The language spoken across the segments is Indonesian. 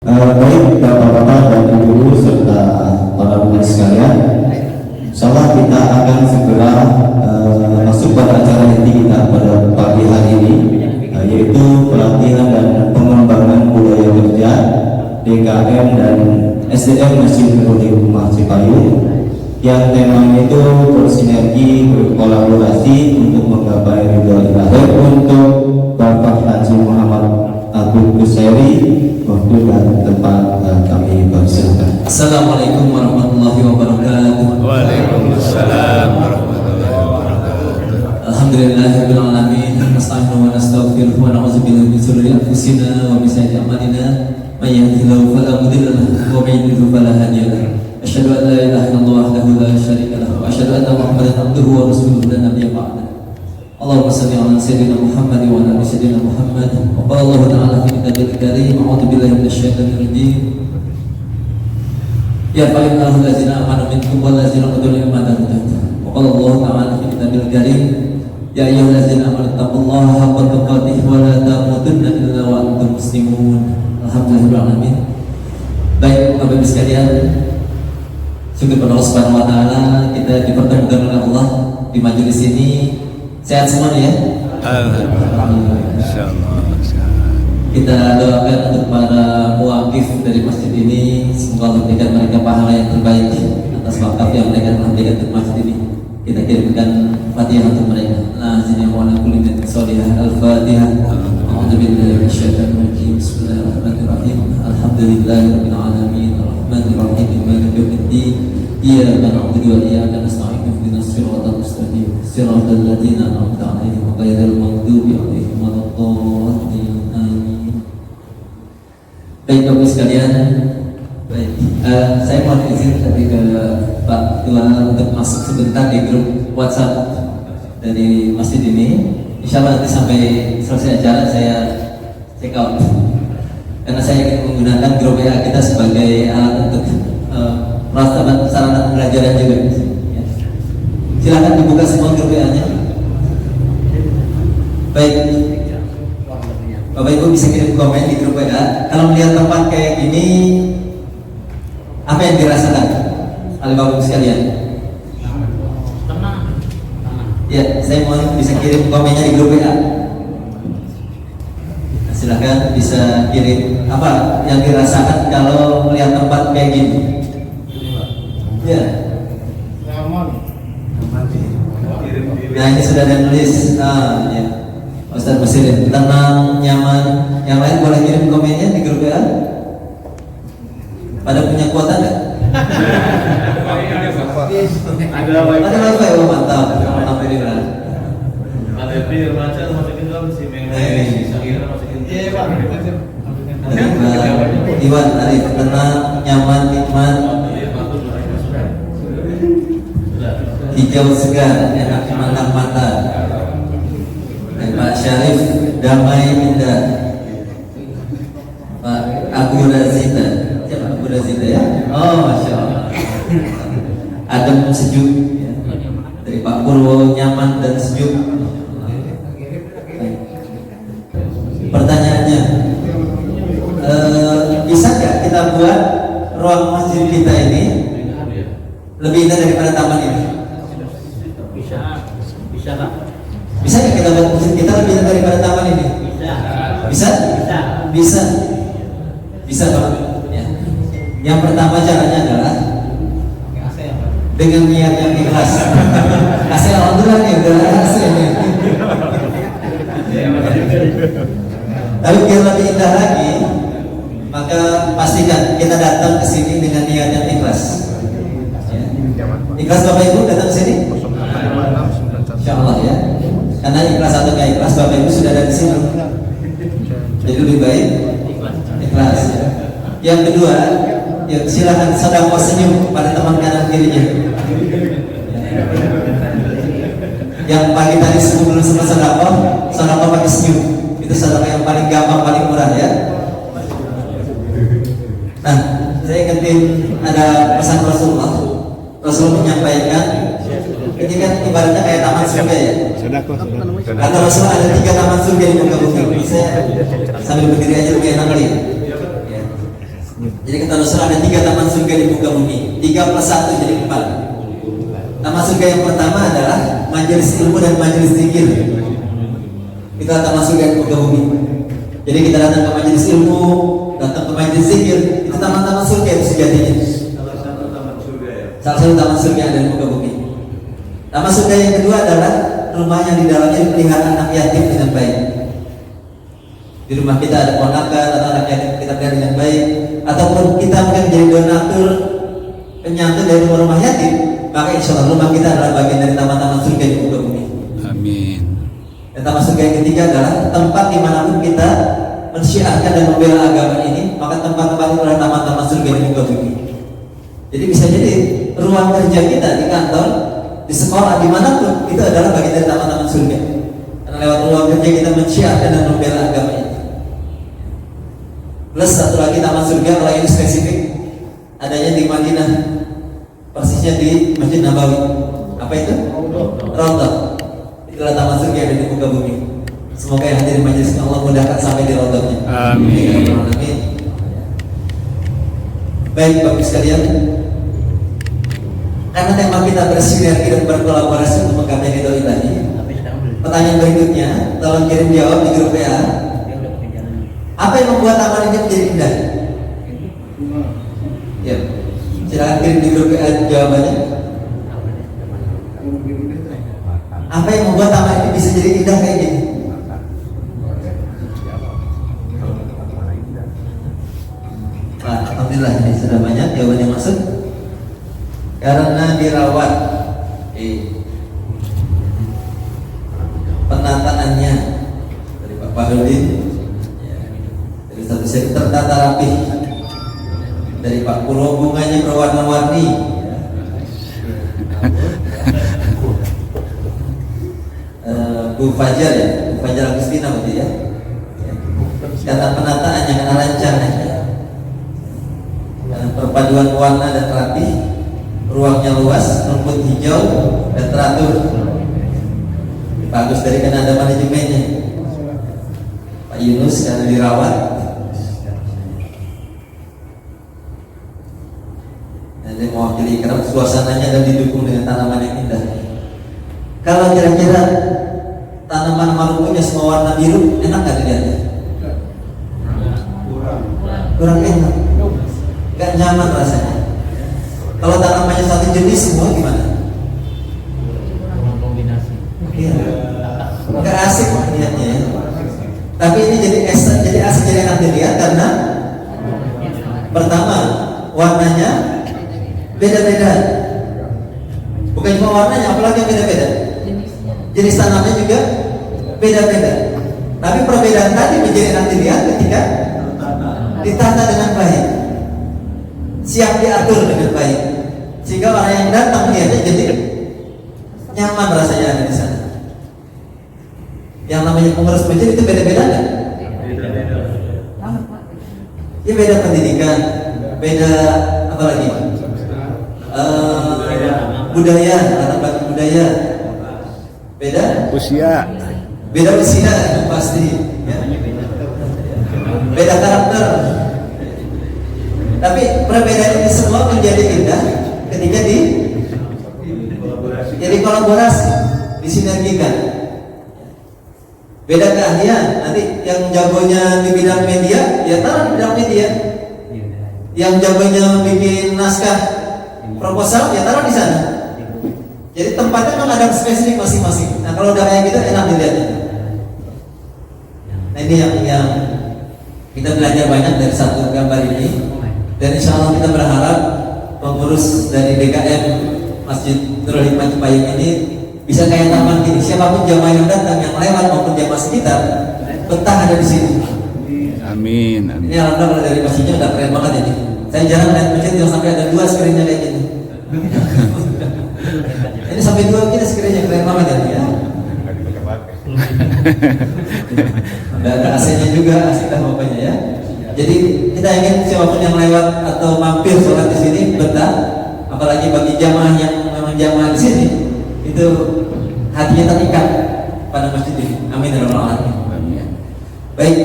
Baik Bapak-Bapak dan Ibu serta para pemirsa sekalian, insyaallah kita akan segera masuk pada acara inti kita pada pagi hari ini, yaitu pelatihan dan pengembangan budaya kerja DKM dan SDM Mesin Teknologi Rumah Cipayung, yang temanya itu bersinergi berkolaborasi untuk menggapai ridho ilahi untuk Bapak Haji Muhammad Abu Kuseri. Waktu dan tempat kami persilakan. Assalamualaikum warahmatullahi wabarakatuh. Waalaikumsalam warahmatullahi wabarakatuh. Alhamdulillahirabbil alamin. Nasta'inu wa nastaghfiruh wa na'udzu billahi min shururi anfusina wa min sayyiati a'malina. May yahdihillahu fala mudilla lahu wa may yudlil fala hadiya lahu. Asyhadu an la ilaha illallah wahdahu la syarika lahu wa asyhadu anna Muhammadan abduhu wa rasuluhu la nabiyya ba'da. Allahumma salli ala sayyidina Muhammad wa ala ali sayyidina Muhammad. Wa qala Allah ta'ala fi kitabil karim, a'udzu billahi minasy syaithanir rajim. Ya fa'innahu allazina amanu minkum wal ladzina utul ilma darajat. Wa qala Allah ta'ala fi kitabil karim, ya ayyuhallazina amanu taqullaha haqqa tuqatih wa la tamutunna illa wa antum muslimun. Alhamdulillahirabbil alamin. Baik Bapak Ibu sekalian, syukur pada Allah Subhanahu wa taala kita dipertemukan oleh Allah di majelis ini. Sehat semua ya? Alhamdulillah. Insyaallah. Kita doakan untuk para muwakif dari masjid ini, semoga Allah berikan mereka pahala yang terbaik atas wakaf yang mereka telah berikan untuk masjid ini. Kita kirimkan Fatihah untuk mereka. Lazina wa ala kulli niyatin shalihah. Al-Fatihah. A'udzu billahi minasyaitonir rajim. Bismillahirrahmanirrahim. Alhamdulillahirabbil alamin. Arrahmanir rahim. Maliki yaumiddin. Iyyaka na'budu wa iyyaka nasta'in. Ihdinas siratal mustaqim. Siratal ladzina an'amta 'alaihim ghairil maghdubi 'alaihim waladdallin. Baik Bapak sekalian, baik. Saya mohon izin tadi ke Pak Ketua untuk masuk sebentar di grup WhatsApp dari masjid ini. Insya Allah nanti sampai selesai acara saya check out, karena saya ingin menggunakan grup WA kita sebagai alat untuk sarana pembelajaran juga. Silakan dibuka semua grup WA-nya. Baik. Bapak Ibu bisa kirim komen di grup WA. Kalau melihat tempat kayak gini, apa yang dirasakan oleh Bapak Ibu sekalian? Tenang. Ya, saya mohon bisa kirim komennya di grup WA. Nah, silakan bisa kirim apa yang dirasakan kalau melihat tempat kayak gini. Ya. Nah, ini sudah ada nulis. Ya. Ustaz Basirin, tenang, nyaman. Yang lain boleh kirim komennya di grup WA. Pada punya kuota nggak? Ada wifi, oh mantap. Alhamdulillah. Ada bir baca masukin dalam si Sakira masukin. Iya Pak. Iwan, Arif, tenang, nyaman, nikmat, hijau segar, enak memandang mata. Pak Syarif, damai indah. Pak Abu Razita, siapa Abu Razita ya? Oh, masya Allah. Adem sejuk ya. Dari Pak Purwo, nyaman dan sejuk. Pertanyaannya, bisa nggak kita buat ruang masjid kita ini lebih indah daripada taman ini? Bisa Pak. Bisa nggak kita buat masjid kita lebih indah daripada taman ini? Bisa? Bisa. Bisa Pak. Ya. Yang pertama caranya adalah dengan niat yang ikhlas. Kasih alhamdulillah nih, udah ada hasilnya. Tapi biar lebih indah lagi, maka pastikan kita datang ke sini dengan niat yang ikhlas. Ya. Ikhlas Bapak Ibu datang ke sini? Insya Allah ya. Karena ikhlas atau nggak ikhlas Bapak Ibu sudah ada di sini. Jadi lebih baik ikhlas. Ya. Yang kedua, ya silakan sedekah senyum pada teman kanan kirinya. Yang pagi tadi sebelum sempat sedekah pakai senyum. Itu sedekah yang paling gampang, paling murah ya. Nah, saya ingetin ada pesan Rasulullah. Rasul menyampaikan, ini kan ibaratnya kayak taman surga ya. Kata Rasul ada 3 taman surga di muka bumi. Saya sambil berdiri aja lebih enak kali ya. kita nusra ada 3 taman surga di muka bumi. 3 plus 1 jadi 4. Taman surga yang pertama adalah majelis ilmu dan majelis zikir. Itu taman surga di muka bumi. Jadi kita datang ke majelis ilmu, datang ke majelis zikir, itu taman-taman surga itu sejatinya. Salah satu taman surga ya. Salah satu taman surga yang ada di muka bumi. Taman surga yang kedua adalah rumah yang di dalamnya dipelihara anak yatim dengan baik. Di rumah kita ada ponakan atau anak yatim kita pelihara dengan baik, ataupun kita mungkin menjadi donatur penyantun dari rumah yatim, maka insya Allah rumah kita adalah bagian dari taman-taman surga di muka bumi. Amin. Dan taman surga yang ketiga adalah tempat dimanapun kita mensyiarkan dan membela agama ini, maka tempat-tempat itu adalah taman-taman surga di muka bumi. Jadi bisa jadi ruang kerja kita di kantor, di sekolah, dimanapun itu adalah bagian dari taman-taman surga. Karena lewat ruang kerja kita mensyiarkan dan membela agama ini. Plus satu lagi taman surga kalau ini spesifik adanya di Madinah, persisnya di Masjid Nabawi. Apa itu? Raudhah. Itulah taman surga yang ada di muka bumi. Semoga yang hadir majelis Allah mudahkan sampai di raudhahnya. Amin. Amin. Baik Bapak sekalian, karena tema kita bersinergi dan berkolaborasi untuk menggapai ridho ilahi. Pertanyaan berikutnya, tolong kirim jawab di grup WA. Apa yang membuat taman ini menjadi indah? Ya, silakan kirim di grup WA jawabannya. Apa yang membuat taman ini bisa jadi indah kayak gini? Nah, alhamdulillah ini sudah banyak jawabannya masuk. Karena dirawat, penataannya dari Pak Bahrudin, dari satu segi tertata rapi, dari Pak Puro bunganya berwarna-warni, Bu Fajar ya, Bu Fajar Agustina berarti ya. Kata penataannya karena rancang ya. Karena perpaduan warna dan rapi, ruangnya luas, rumput hijau dan teratur. Bagus dari karena ada manajemennya. Pak Yunus karena dirawat. Dan dia mewakili karena suasananya dan didukung dengan tanaman yang indah. Kalau kira-kira tanaman marukunya semua warna biru, enak nggak dilihatnya? Kurang enak, nggak nyaman rasanya. Kalau tanamannya satu jenis semua gimana? Iya, nggak asik lihatnya ya. Tapi ini jadi asik, jadi enak dilihat karena pertama warnanya beda-beda. Bukan cuma warnanya, apalagi yang beda-beda. Jenis tanamannya juga beda-beda. Tapi perbedaan tadi menjadi enak dilihat ketika ditata dengan baik, siap diatur dengan baik, sehingga orang yang datang melihatnya jadi nyaman rasanya ada di sana. Yang namanya pengurus masjid itu beda-beda kan? Ya beda pendidikan, beda apa lagi? Budaya, latar belakang budaya, beda usia pasti, ya. Beda karakter. Tapi perbedaan ini semua menjadi indah ketika jadi kolaborasi, disinergikan. Beda keahlian, nanti yang jagonya di bidang media, ya taruh di bidang media. Yang jagonya bikin naskah proposal, ya taruh di sana. Jadi tempatnya memang ada spesifik masing-masing. Nah kalau udah kayak gitu enak dilihatnya. Nah ini yang kita belajar banyak dari satu gambar ini. Dan insya Allah kita berharap pengurus dari DKM Masjid Nurul Hikmah Cipayung ini bisa kayak taman gini. Siapapun jamaah yang datang, yang lewat maupun jamaah sekitar, betah ada di sini. Amin. Ini alhamdulillah dari masjidnya udah keren banget ini. Saya jarang lihat masjid yang sampai ada 2 screennya kayak gini. Ini sampai 2 kita screennya keren banget ya. Udah ada AC-nya juga, asik dah pokoknya ya. Jadi kita ingin siapapun yang lewat atau mampir sholat di sini betah, apalagi bagi jamaah yang memang jamaah di sini itu hatinya terikat pada masjid ini. Amin ya rabbal alamin. Baik.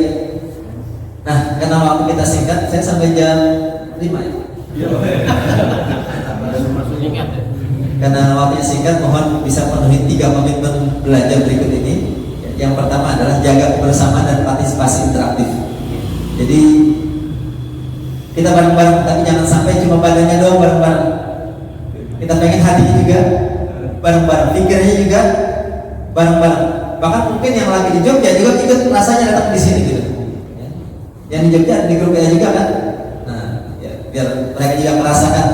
Nah, karena waktu kita singkat, saya sampai jam 5 ya? Karena waktunya singkat, mohon bisa penuhi 3 komitmen belajar berikut ini. Yang pertama adalah jaga kebersamaan dan partisipasi interaktif. Jadi kita bareng-bareng, tapi jangan sampai cuma badannya doang bareng-bareng. Kita pengen hatinya juga bareng-bareng, pikirnya juga bareng-bareng. Bahkan mungkin yang lagi di Jogja juga ikut rasanya datang di sini gitu. Yang di Jogja di grup juga kan. Nah, ya, biar mereka juga merasakan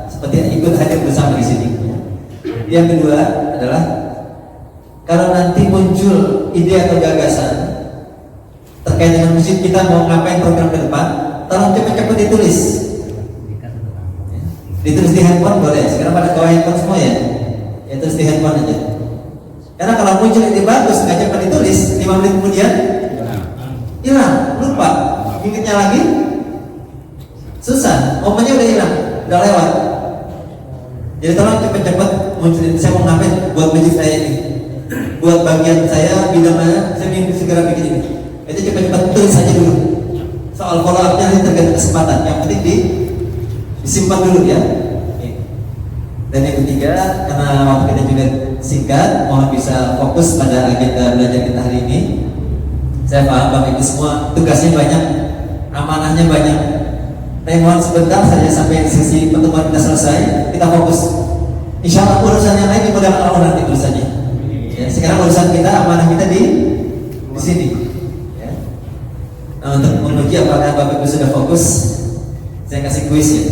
seperti ikut hadir bersama di sini. Yang kedua adalah kalau nanti muncul ide atau gagasan terkait dengan musik, kita mau ngapain program ke depan, tolong cepat-cepat ditulis. Ditulis di handphone boleh. Sekarang pada bawa handphone semua ya. Ya tulis di handphone aja. Karena kalau muncul ide bagus nggak cepat ditulis, 5 menit kemudian hilang, lupa. Ingatnya lagi susah. Momennya udah hilang, udah lewat. Jadi tolong cepat-cepat muncul. Saya mau ngapain buat masjid saya ini, buat bagian saya bidang mana, saya ingin segera bikin ini. Itu cepat-cepat tulis saja dulu. Soal follow up-nya nanti tergantung kesempatan. Yang penting disimpan dulu ya. Dan yang ketiga, karena waktu kita juga singkat, mohon bisa fokus pada agenda belajar kita hari ini. Saya paham Bapak Ibu semua tugasnya banyak, amanahnya banyak. Tapi mohon sebentar saja sampai sesi pertemuan kita selesai, kita fokus. Insya Allah urusan yang lain dimudahkan Allah nanti urusannya. Ya, sekarang urusan kita, amanah kita di sini. Ya. Nah, untuk menguji apakah Bapak Ibu sudah fokus, saya kasih kuis ya.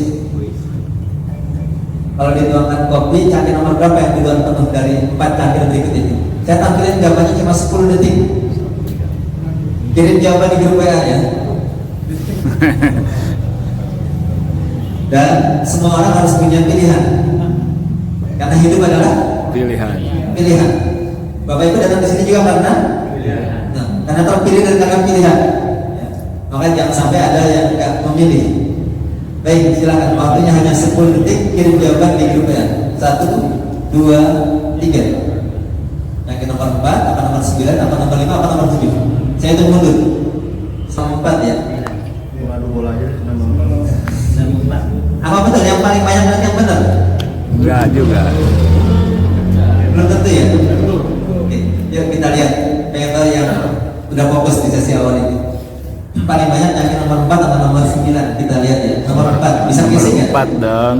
Kalau dituangkan kopi, cangkir nomor berapa yang duluan penuh dari 4 cangkir berikut ini? Saya tampilin gambarnya cuma 10 detik. Kirim jawaban di grup WA ya. Dan semua orang harus punya pilihan. Karena hidup adalah pilihan. Bapak Ibu datang ke sini juga karena karena terpilih dan karena pilihan. Ya. Makanya jangan sampai ada yang nggak memilih. Baik, silakan. Waktunya hanya 10 detik. Kirim jawaban di grup ya. 1, 2, 3. Yang ke nomor 4, apa nomor 9, apa nomor 5, apa nomor 7. Saya hitung mundur. Sama 4 ya. Apa betul yang paling banyak dan yang benar? Enggak juga. Belum tentu ya. Oke, yuk kita lihat. Pengen tahu yang udah fokus di sesi awal ini. Paling banyak yang nomor 4 atau nomor 9? Kita lihat ya. Nomor 4 bisa kisi nggak? 4 dong.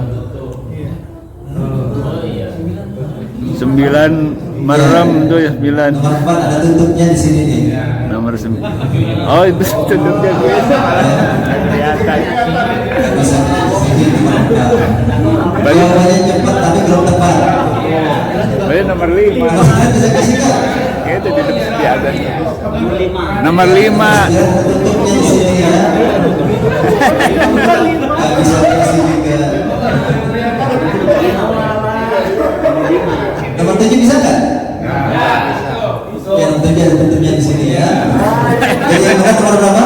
9 merem tuh ya 9. Nomor 4 ada tutupnya di sini nih. Nomor 9. Oh itu tutupnya gue. Kelihatan. Bisa kisi nomor 4. Jawabannya cepat tapi belum tepat. Oh nomor 5. Bisa kisi nggak? Itu di atas. Nomor 5. Tutupnya di sini ya. Nggak bisa kisi juga. Nomor 7 bisa nggak? Ya, nomor 7 ada tutupnya di sini ya. Jadi yang benar nomor berapa?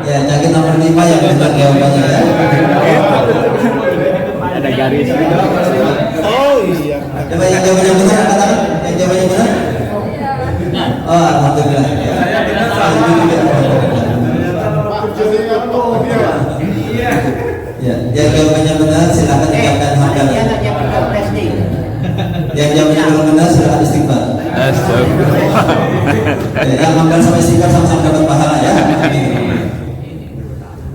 Ya, cangkir nomor 5 yang benar jawabannya ya. Ada garis. Oh iya. Coba yang jawabannya benar angkat tangan. Yang jawabannya benar? Oh, alhamdulillah. Ya, yang jawabannya benar silakan ucapkan hamdalah. Yang jawabannya belum benar silakan istighfar. Astagfirullah. Yang hamdal sama istighfar sama-sama dapat pahala ya.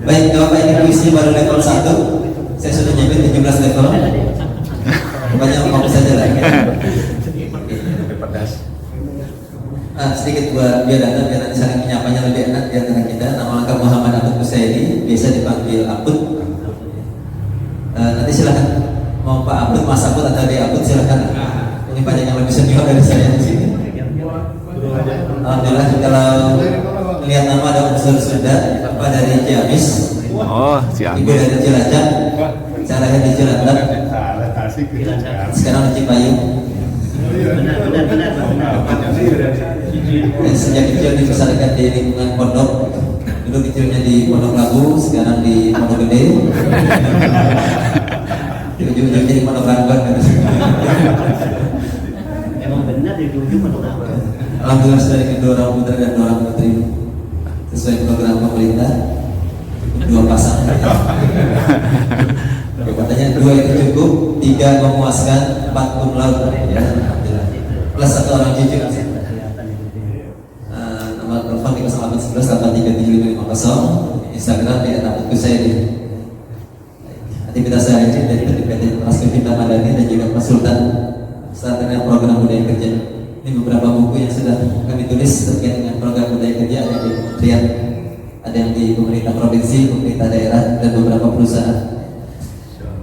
Baik, Bapak ini kuisnya baru level 1. Saya sudah nyampe 17 level. Banyak ngomong saja lah. Sedikit buat biar nanti saling menyapanya lebih enak di antara kita. Nama lengkap Muhammad Abud Kusairi, biasa dipanggil Abud. Nanti silakan mau Pak Abud, Mas Abud atau Adik Abud silakan. Ini banyak yang lebih senior dari saya di sini. Alhamdulillah kalau lihat nama ada unsur Sunda, Bapak dari Ciamis, Oh Ibu dari Cilacap, saya lahir di Cilacap, sekarang di Cipayung. Sejak kecil dibesarkan di lingkungan pondok. Dulu kecilnya di Pondok Labu, sekarang di Pondok Gede. Ujung-ujungnya di Pondok Ranggon. Emang benar di ujung Pondok Ranggon. Alhamdulillah sudah dikit 2 orang putra dan 2 orang putri sesuai program pemerintah. dua pasang. Ya, katanya 2 itu cukup, 3 memuaskan, 4 cum laude. Ya, alhamdulillah. Plus 1 orang jujur. Nomor telepon di 0811 83750, Instagram di @kusayri. Aktivitas saya ini dari PT Transkripta Madani dan juga konsultan saat dengan program budaya kerja. Ini beberapa buku yang sudah kami tulis terkait dengan program budaya kerja, ada di kementerian, ada yang di pemerintah provinsi, pemerintah daerah, dan beberapa perusahaan.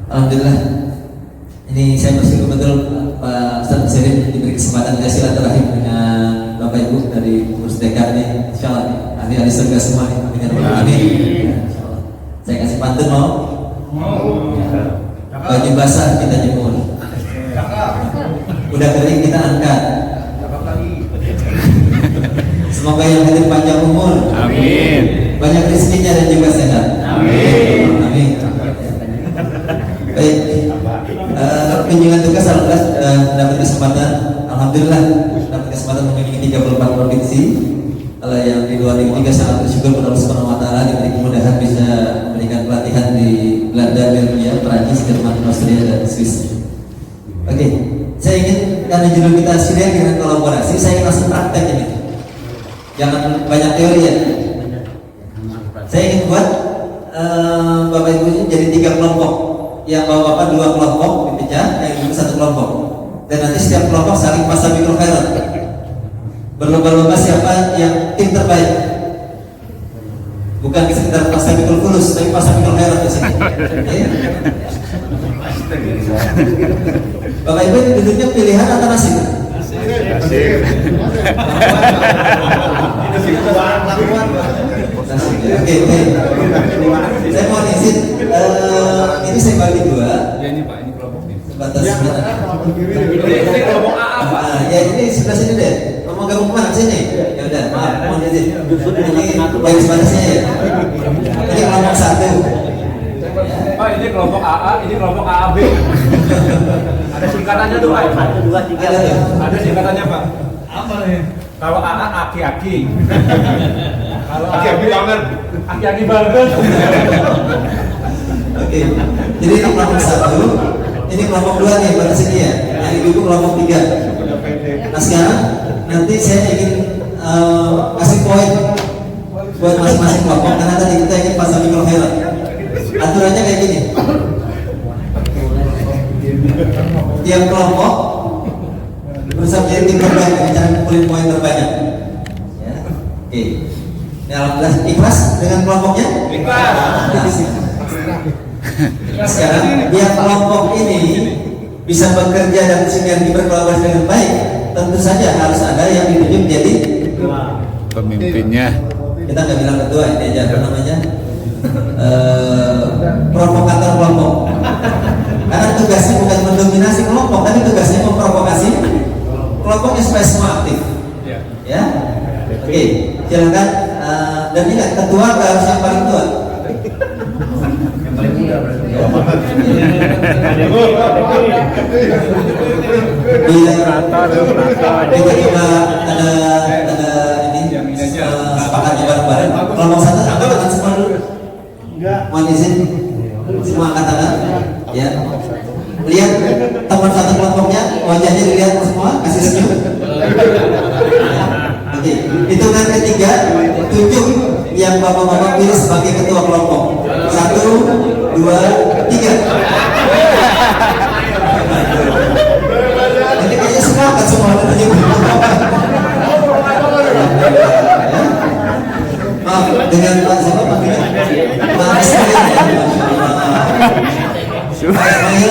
Alhamdulillah, ini saya bersyukur betul Pak Ustadz Muslim diberi kesempatan saya silaturahim dengan Bapak Ibu dari pengurus DK ini, insya Allah ahli-ahli surga semua nih, amin ya rabbal alamin. Saya kasih pantun mau? Baju basah kita jemur, udah kering kita angkat. Semoga yang hadir panjang umur, Amin. banyak rezekinya dan juga sehat. Amin. Amin. Baik, kunjungan tugas alhamdulillah dapat kesempatan, alhamdulillah dapat kesempatan mengunjungi 34 provinsi. Kalau yang di 2003 sangat bersyukur kepada Allah Subhanahu Wa Taala diberi kemudahan bisa memberikan pelatihan di Belanda, Belgia, Perancis, Jerman, Austria, dan Swiss. Oke, saya ingin karena judul kita sinergi dengan kolaborasi, saya ingin langsung praktek ini. Jangan banyak teori ya. Saya ingin buat Bapak Ibu ini jadi 3 kelompok. Yang bapak-bapak 2 kelompok dipecah, yang ibu 1 kelompok. Dan nanti setiap kelompok saling fastabiqul khairat. Berlomba-lomba siapa yang tim terbaik. Bukan sekedar fastabiqul fulus, tapi fastabiqul khairat di sini. Bapak Ibu ini duduknya pilihan atau nasib? Oke, saya mau izin, ini saya bagi 2. Ya ini Pak, ini kelompok nih. Batas Ini kelompok AA Pak. ya ini sebelah sini deh. Mau gabung kemana sini? Ya udah, maaf, mohon izin. Ini garis batasnya ya. Ini kelompok 1. Pak, ini kelompok AA, ini kelompok AAB. Ada singkatannya tuh Pak. 1, 2, 3. Ada singkatannya Pak. Apa nih? Kalau AA aki-aki. Kalau aki-aki banget. Aki-aki banget. Oke. Jadi ini kelompok 1. Ini kelompok 2 nih pada sini ya. Yang ibu kelompok 3. Nah sekarang nanti saya ingin kasih poin buat masing-masing kelompok karena tadi kita ingin fastabiqul khairat. Aturannya kayak gini. Tiap kelompok berusaha menjadi tim terbaik dengan cara ngumpulin poin terbanyak. Ya. Oke. Ini alhamdulillah ikhlas dengan kelompoknya? Ikhlas. Sekarang biar kelompok ini bisa bekerja dan sinergi berkolaborasi dengan baik, tentu saja harus ada yang ditunjuk menjadi Pemimpinnya. kita nggak bilang ketua, ini aja apa namanya provokator kelompok. Karena tugasnya bukan mendominasi kelompok, tapi tugasnya memprovokasi kelompoknya supaya semua aktif. Ya, oke, silakan. Dan ingat ketua nggak harus yang paling tua. Yang paling muda berarti. Kita coba ada ini sepakatnya bareng-bareng. Kelompok 1 angkat tangan semua dulu. Mohon izin semua angkat tangan. Ya. Lihat teman satu kelompoknya, wajahnya dilihat semua, kasih senyum. Oke, hitungan ketiga, tunjuk yang bapak-bapak pilih sebagai ketua kelompok. 1, 2, 3. Ini kayaknya sepakat semua tunjuk. Maaf, dengan Pak siapa panggilnya? Pak Ismail. Pak Ismail,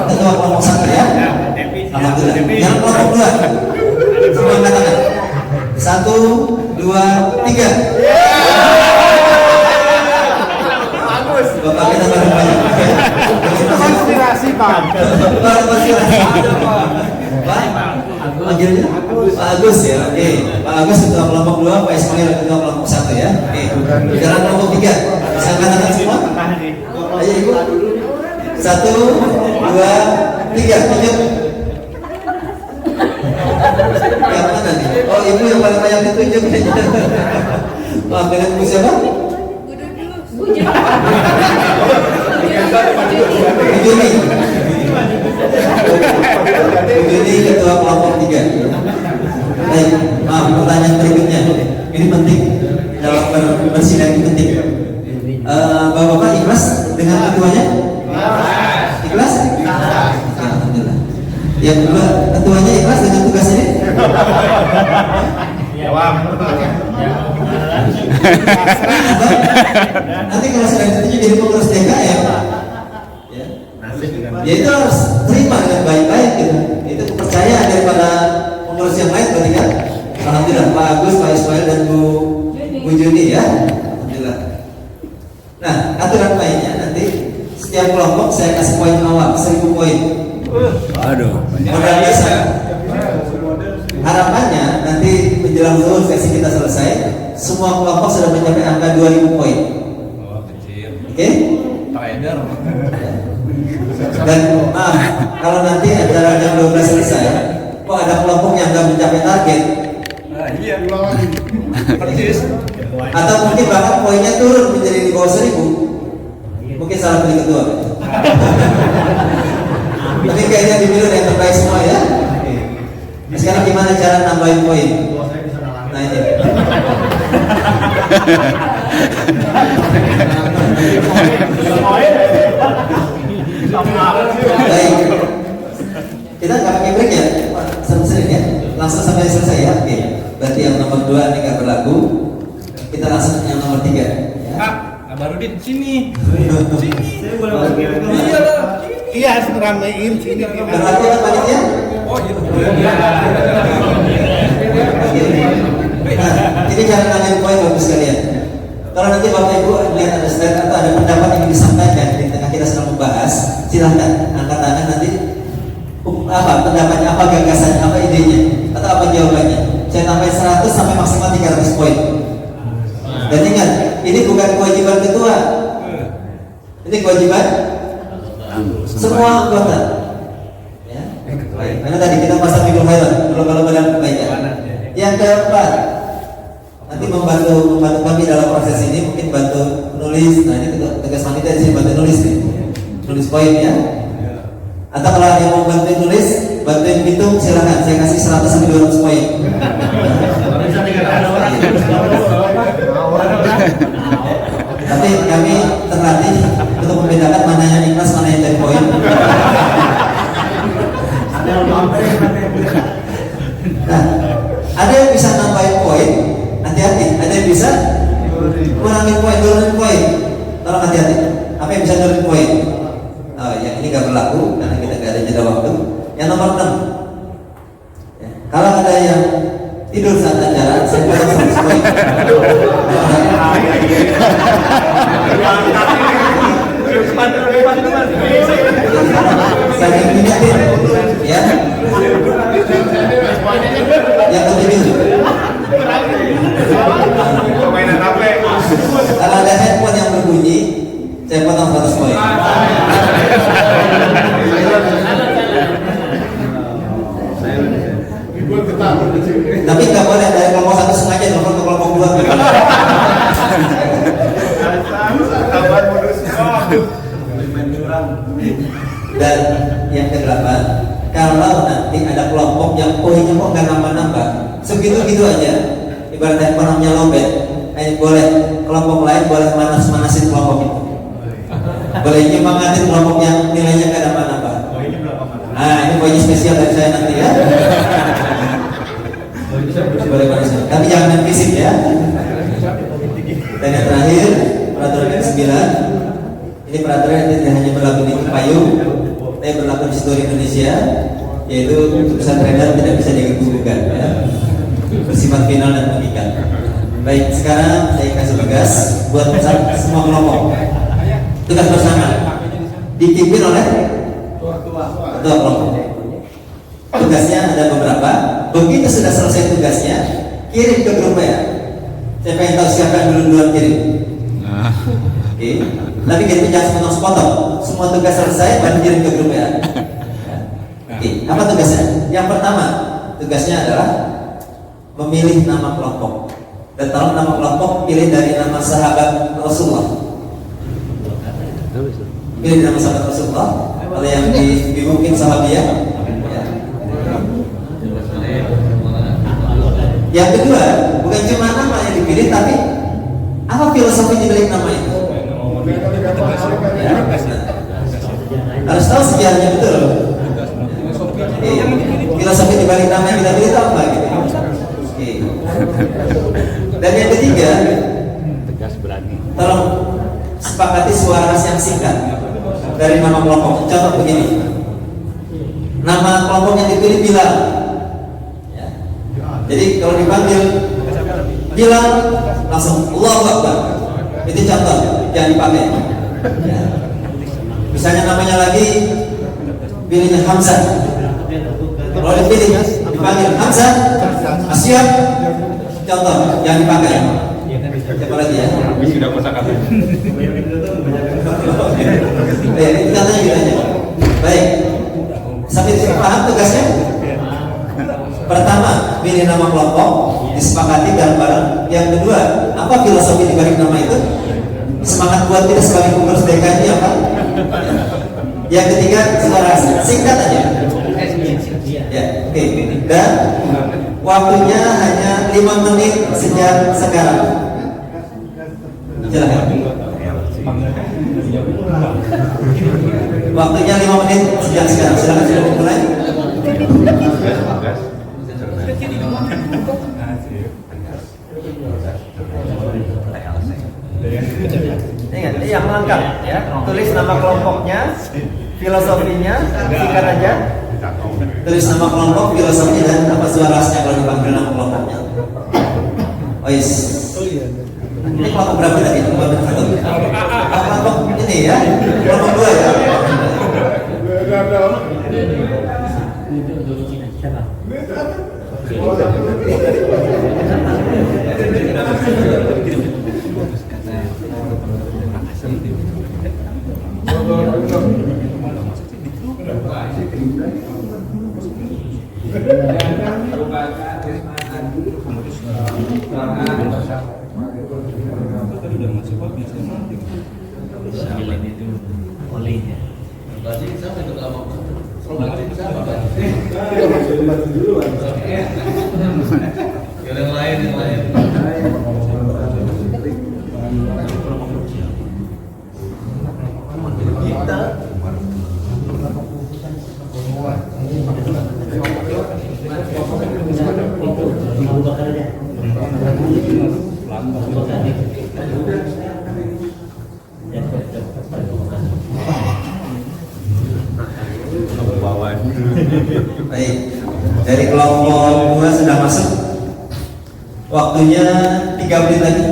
ketua kelompok 1 ya. Alhamdulillah. Yang kelompok 2, semua katakan. 1, 2, 3. Bagus. Bapak kita bareng-bareng. Inspirasi Pak. Bareng-bareng. Pak, panggilnya Pak Agus ya. Oke, Pak Agus ketua kelompok 2, Pak Ismail ketua kelompok 1 ya. Oke. Sekarang kelompok 3. Bisa katakan semua? Ayo Ibu. 1, 2, 3. Tunjuk. Yang mana nih? Oh Ibu yang paling banyak ditunjuk. Maaf dengan Ibu siapa? Juni. Juni ketua kelompok 3. Baik, maaf, pertanyaan berikutnya. Ini penting dalam bersidang ini penting. Bapak-bapak ikhlas dengan ketuanya? Ikhlas? Alhamdulillah. Yang kedua, ketuanya ikhlas dengan tugas ini? Nanti kalau sudah diterima jadi pengurus DKM, ya itu harus terima dengan baik-baik gitu. Itu kepercayaan daripada pengurus yang lain berarti kan. Alhamdulillah Pak Agus, Pak Ismail dan Bu Juni ya. Alhamdulillah. Nah, aturan mainnya nanti setiap kelompok saya kasih poin awal 1000 poin. Aduh. Modal biasa. Harapannya nanti menjelang seluruh sesi kita selesai, semua kelompok sudah mencapai angka 2000 poin. Oke? Dan maaf, kalau nanti acara jam 12 selesai, kok ada kelompok yang nggak mencapai target? Atau mungkin bahkan poinnya turun menjadi di bawah 1000. Mungkin salah pilih ketua. Tapi kayaknya dipilih yang terbaik semua ya. Nah, sekarang gimana cara nambahin poin? Nah ini. Baik. Kita nggak pakai break ya, sering ya. Langsung sampai selesai ya. Oke. Berarti yang nomor 2 ini nggak berlaku. Kita langsung yang nomor 3. Ya. Kak Barudin sini. Saya boleh pakai. Iya lah. Iya, harus ngeramein sini. Berlaku kan panitia? Oh iya. Nah, ini cara nambahin poin bagus sekalian. Kalau nanti Bapak Ibu lihat ada slide atau ada pendapat yang disampaikan di tengah kita sedang membahas, silahkan angkat tangan nanti. Apa pendapatnya, apa gagasannya, apa idenya, atau apa jawabannya. Saya tambahin 100 sampai maksimal 300 poin. Dan ingat, ini bukan kewajiban ketua. Ini kewajiban semua anggota. Ya. Baik. Mana tadi kita pasang micro highlight, kalau dalam kebaikan. Yang keempat, nanti membantu kami dalam proses ini, mungkin bantu nulis. Nah ini tugas panitia di sini bantu nulis nih, nulis poin ya. Atau kalau ada yang mau bantuin nulis, bantuin hitung silakan. Saya kasih 100 sampai 200 poin. Tapi kami terlatih untuk membedakan mana yang ikhlas, mana yang dari poin. Nah, ada yang bisa nambahin poin, hati-hati. Ada yang bisa kurangin poin, turunin poin. Tolong hati-hati. Apa yang bisa turunin poin? Oh, yang ini gak berlaku karena kita gak ada jeda waktu. Yang nomor 6 ya, kalau ada yang tidur saat acara, saya kurang 100 poin. Saya ingetin ya. Yang ketujuh, kalau ada handphone yang berbunyi, saya potong 100 poin. Tapi nggak boleh dari kelompok 1 sengaja telepon ke kelompok 2. Dan yang ke-8, kalau nanti ada kelompok yang poinnya kok nggak nambah-nambah, segitu-gitu aja, ibaratnya ekonominya lobet, boleh kelompok lain boleh manas-manasin kelompok itu, boleh nyemangatin kelompok yang nilainya nggak nambah-nambah. Nah ini poinnya spesial dari saya nanti ya. Boleh manis, tapi jangan main fisik ya. Dan yang terakhir, peraturan yang ke-9, ini peraturan yang tidak hanya berlaku di Cipayung, tapi berlaku di seluruh Indonesia, yaitu keputusan trainer tidak bisa diganggu-gugat ya. Bersifat final dan mengikat. Baik, sekarang saya kasih tugas buat semua kelompok. Tugas bersama dipimpin oleh ketua kelompok. Tugasnya ada beberapa. Begitu sudah selesai tugasnya, kirim ke grup ya. Saya pengen tahu siapa yang duluan kirim. Oke. Tapi kita jangan sepotong-sepotong. Semua tugas selesai baru kirim ke grup ya. Oke. Apa tugasnya? Yang pertama, tugasnya adalah memilih nama kelompok. Dan tolong nama kelompok pilih dari nama sahabat Rasulullah. Pilih nama sahabat Rasulullah. Kalau yang mungkin sahabiah. Yang kedua, bukan cuma nama yang dipilih, tapi apa filosofi di balik nama itu? Harus tahu sejarahnya betul. Filosofi di balik nama yang kita pilih itu apa gitu. Dan yang ketiga, tolong sepakati suara yang singkat dari nama kelompok. Contoh begini, nama kelompok yang dipilih Bilal. Jadi kalau dipanggil Bilal, langsung Allahu Akbar. Itu contoh yang dipakai. Misalnya namanya lagi pilihnya Hamzah. Kalau dipilih dipanggil Hamzah, Asyab, contoh yang dipakai. Siapa lagi ya? Habis sudah kosakata. Itu contohnya gitu aja. Baik. Sampai sini paham tugasnya? Pertama, pilih nama kelompok, disepakati bareng-bareng. Yang kedua, apa filosofi di balik nama itu? Semangat buat kita sebagai pengurus DKI apa? Yang ketiga, suara singkat aja. Ya, oke. Dan waktunya hanya 5 menit sejak sekarang. Silakan. Waktunya 5 menit sejak sekarang. Silakan sudah dimulai. Ingat, ini yang lengkap ya. Tulis nama kelompoknya, filosofinya, singkat aja. Tulis nama kelompok, filosofinya, dan apa suaranya kalau dipanggil nama kelompoknya. Oh yes. Ini kelompok berapa tadi? Kelompok satu. Kelompok ini ya. Kelompok 2 ya. Baik, dari kelompok 2 sudah masuk. Waktunya 3 menit lagi.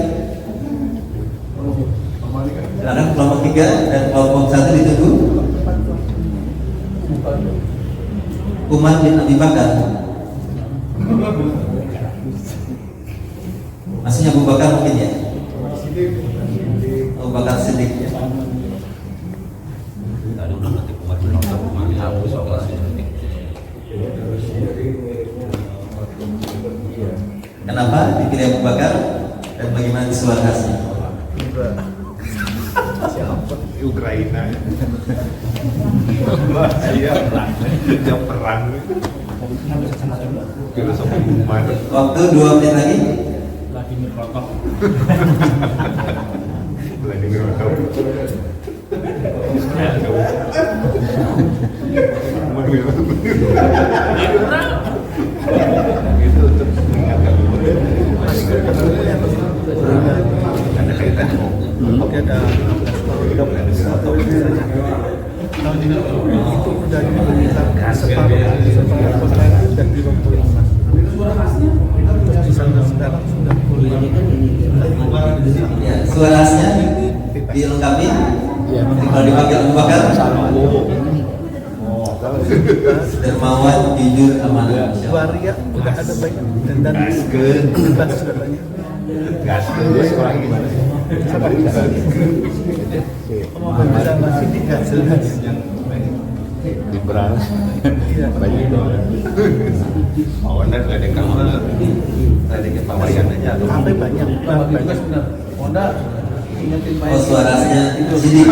Sekarang kelompok 3 dan kelompok 1 ditunggu. Umar bin Abi Bakar. Maksudnya Abu Bakar mungkin ya? Abu Bakar Siddiq ya? Kenapa dipilih Abu Bakar dan bagaimana suara khasnya? Ukraina. Iya, jam perang. Filosofi Umar. Waktu 2 menit lagi. Vladimir Rokok. Itu untuk mengingatkan ada kaitannya. Oke, ada itu udah diberikan separuh dan di 25. Ya, suara khasnya dilengkapi. Kalau dipanggil Abu Bakar, dermawan, jujur, amanah. Waria udah ada banyak dan bebas sudah banyak. Gaskeun dia sekolah gimana sih? Sabar kita. Bisa masih dikasih Di berang. Banyak. Oh, benar ada kamu. Tadi kita pawaian aja. sampai banyak. Honda Oh, suaranya sini.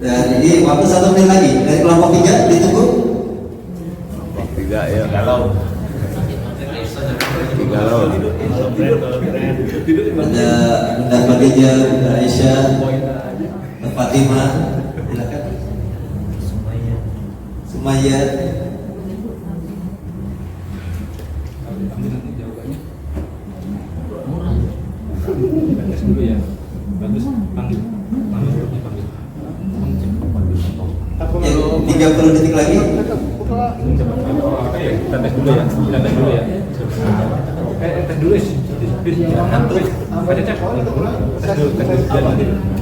Dan ini waktu 1 menit lagi dari kelompok 3 ditunggu. Tiga ya. Galau. Ada Bunda Khadijah, Bunda Aisyah, Bunda Fatimah, silakan. Sumaya. Ya, 30 detik lagi. Tes dulu sih.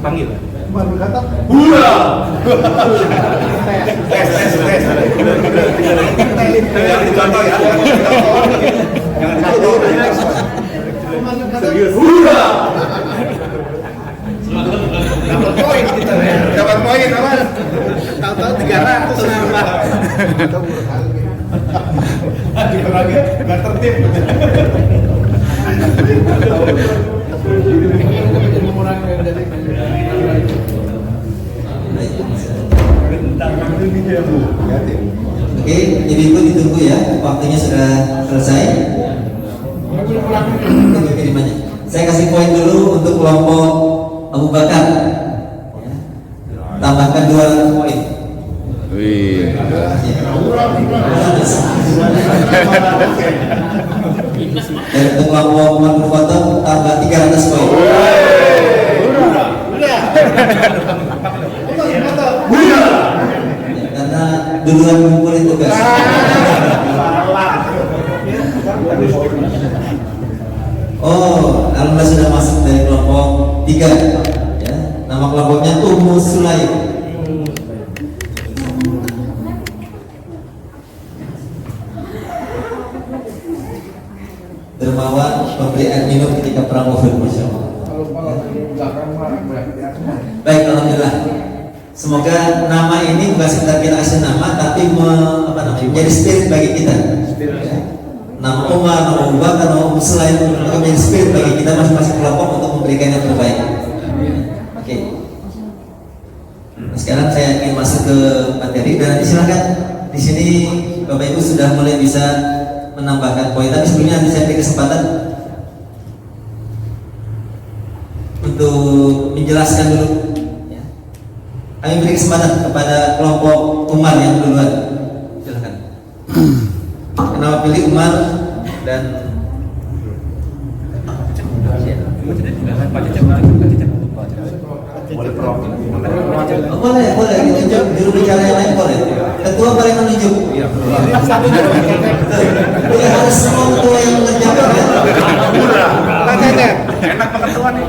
Panggil. Tes. Jangan dicontoh ya. Jangan dicontoh. Serius. Dapat poin kita. Dapat poin apa? Tahu-tahu 300 nambah. Dikurangi nggak tertib. Oke, jadi itu ditunggu ya, waktunya sudah selesai. Tunggu kirimannya. Saya kasih poin dulu untuk kelompok Abu Bakar. Tambahkan 200 poin. Wih. Dan untuk kelompok Umar Khattab tambah 300 poin. Karena duluan ngumpulin tugas. Oh, alhamdulillah sudah masuk dari kelompok 3 ya. Nama kelompoknya Ummu Sulaim. Dermawan memberi air minum ketika perang Uhud, Masya Allah. Baik, alhamdulillah. Semoga nama ini bukan sekedar kita kasih nama, tapi menjadi spirit bagi kita. Ya. Nama Umar, nama Abu Bakar, nama Ummu Sulaim menjadi spirit bagi kita masing-masing kelompok untuk memberikan yang terbaik. Oke. Nah, sekarang saya ingin masuk ke materi dan silakan di sini Bapak Ibu sudah mulai bisa menambahkan poin. Tapi sebelumnya nanti saya beri kesempatan untuk menjelaskan dulu. Ya. Kami beri kesempatan kepada kelompok Umar yang duluan. Silakan. Kenapa pilih Umar dan boleh ditunjuk juru bicara yang lain boleh. Ketua boleh menunjuk. Tidak harus semua ketua yang mengerjakan ya. Enak ketua nih.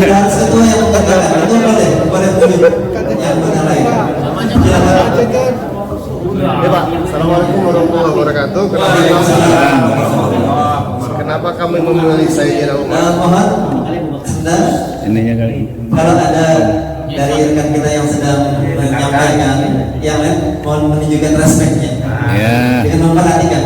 Tidak harus ketua yang mengerjakan. Itu boleh menunjuk yang benar lain. Silakan. Ya Pak, Assalamualaikum warahmatullahi wabarakatuh. Kenapa kami memilih Sayyidina Umar? Mohon sebentar. Ininya kali. Kalau ada dari rekan kita yang sedang menyampaikan, yang lain mohon menunjukkan respeknya Ya. dengan memperhatikan.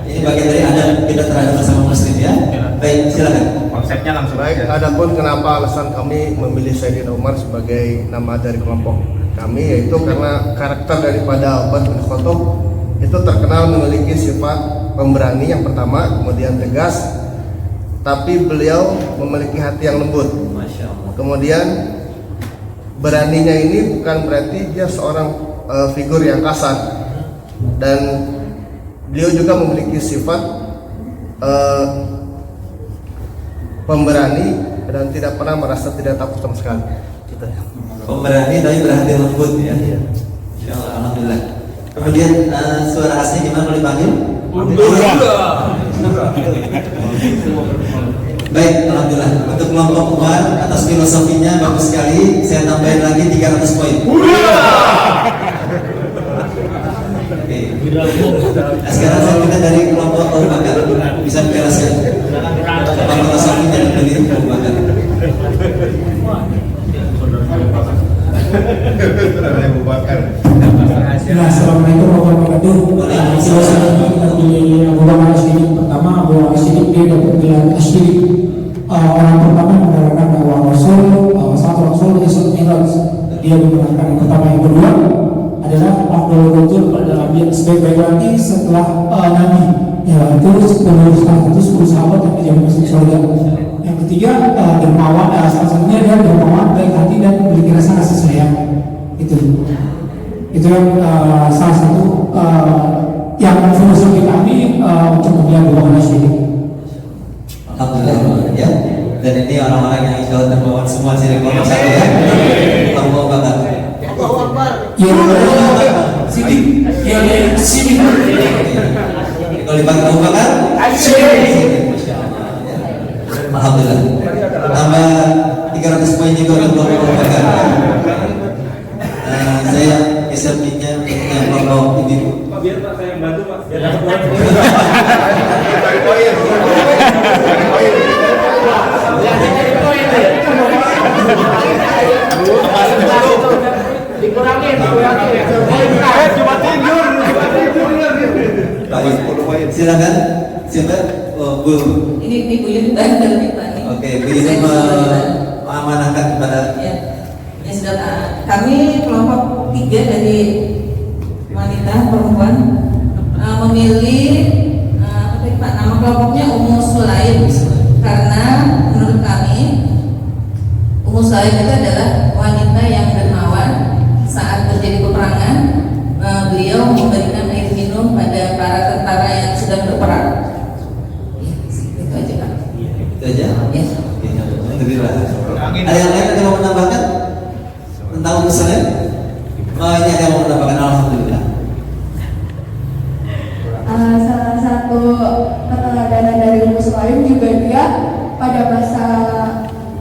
Ini bagian dari adab kita terhadap sesama muslim ya. Baik, silakan. Konsepnya langsung. Baik, adapun kenapa alasan kami memilih Sayyidina Umar sebagai nama dari kelompok kami, yaitu karena karakter daripada Umar bin Khattab itu terkenal memiliki sifat pemberani yang pertama, kemudian tegas, tapi beliau memiliki hati yang lembut. Masya Allah. Kemudian beraninya ini bukan berarti dia seorang figur yang kasar, dan beliau juga memiliki sifat pemberani dan tidak pernah merasa tidak takut sama sekali. Gitu ya. Pemberani tapi berhati lembut ya. Insya Allah, alhamdulillah. Kemudian suara asli gimana boleh panggil? Baik, alhamdulillah. Untuk kelompok Umar atas filosofinya bagus sekali. Saya tambahin lagi 300 poin. Oke. Nah, sekarang saya minta dari kelompok Abu Bakar bisa menjelaskan apa filosofinya dari Abu Bakar. Nah, assalamualaikum warahmatullahi wabarakatuh. Kita di Abu Bakar As-Siddiq. Pertama, Abu Bakar As-Siddiq dia dapat gelar As-Siddiq. Orang pertama membenarkan bahwa satu Rasul Isra Mi'raj. Dia membenarkan yang pertama. Yang kedua adalah Abdul Rasul pada Nabi sebaik-baik lagi setelah Nabi. Ya, itu 10 sahabat yang menjadi masuk surga. Yang ketiga dermawan, salah satunya dia dermawan, baik hati dan memiliki rasa kasih sayang. Itu yang salah satu yang filosofi kami untuk memilih Abu Bakar As-Siddiq. Alhamdulillah ya. Dan ini orang-orang yang insya Allah terbawa semua sini kelompok satu ya. Abu Bakar. Ya, Siddiq. Ya, Siddiq. Kalau dipanggil Abu Bakar, Siddiq. Masya Allah. Ya. Alhamdulillah. Tambah 300 poin juga untuk Abu Bakar. Saya kesampingnya yang kelompok ini. Biar Pak saya bantu Pak. Biar dapat poin. Silakan. Siapa? Bu. Ini Bu Yun dari Pak. Oke, Bu Yun mengamanahkan kepada. Ya sudah. Kami kelompok 3 dari wanita perempuan memilih Pak, nama kelompoknya Ummu Sulaim karena menurut kami Ummu Sulaim itu adalah wanita yang dermawan. Saat terjadi peperangan, beliau memberikan air minum pada para tentara yang sedang berperang. Itu aja Pak. Itu aja. Ya. Alhamdulillah. Ada yang lain yang mau menambahkan tentang Ummu Sulaim? Ini ada yang mau menambahkan. Alhamdulillah. Salah satu keteladanan dari Ummu Sulaim juga dia pada masa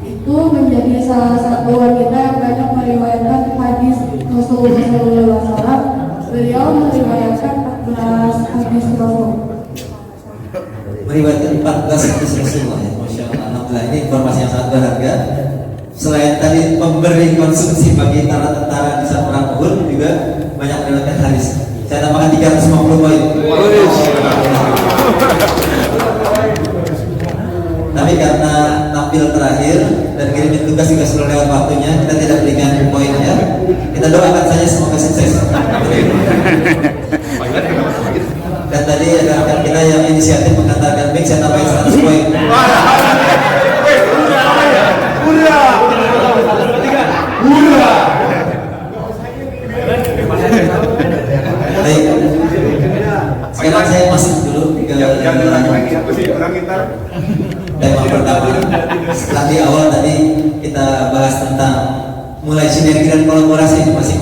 itu menjadi salah satu wanita yang banyak meriwayatkan hadis Rasulullah SAW. Beliau meriwayatkan 14 hadis Rasul. Meriwayatkan 14 hadis Rasulullah ya. Masya Allah. Alhamdulillah, ini informasi yang sangat berharga. Selain tadi pemberi konsumsi bagi tentara di saat perang Uhud, juga banyak meriwayatkan hadis. Saya tambahkan 350 poin. Tapi karena tampil terakhir dan kirimin tugas juga sudah lewat waktunya, kita tidak berikan poinnya. Kita doakan saja semoga sukses. Dan tadi ada rekan kita yang inisiatif mengatakan baik, saya tambahin 100 poin. Baik. Sekarang saya masuk dulu ke tema pertama. Setelah di awal tadi kita bahas tentang mulai sinergi dan kolaborasi masing-masing.